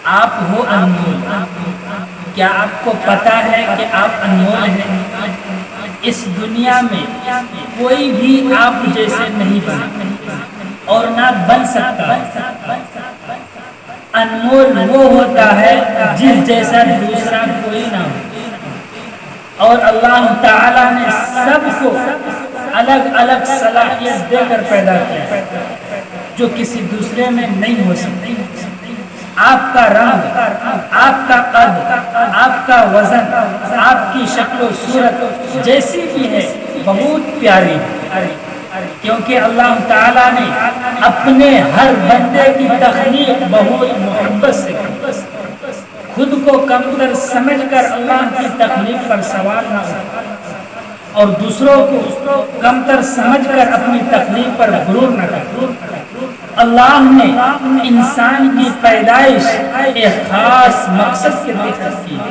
آپ ہو انمول، کیا آپ کو پتا ہے کہ آپ انمول ہیں؟ اس دنیا میں کوئی بھی آپ جیسے نہیں بنا اور نہ بن سکتا۔ انمول وہ ہوتا ہے جس جیسا دوسرا کوئی نہ ہو، اور اللہ تعالی نے سب کو الگ الگ صلاحیت دے کر پیدا کیا جو کسی دوسرے میں نہیں ہو سکتی۔ آپ کا رنگ، آپ کا قد، آپ کا وزن، آپ کی شکل و صورت جیسی بھی ہے بہت پیاری ہے، کیونکہ اللہ تعالیٰ نے اپنے ہر بندے کی تخلیق بہت محبت سے کی۔ خود کو کمتر سمجھ کر اللہ کی تخلیق پر سوال نہ اٹھا اور دوسروں کو کمتر سمجھ کر اپنی تخلیق پر غرور نہ کر۔ اللہ نے انسان کی پیدائش ایک خاص مقصد کے لیے کی ہے،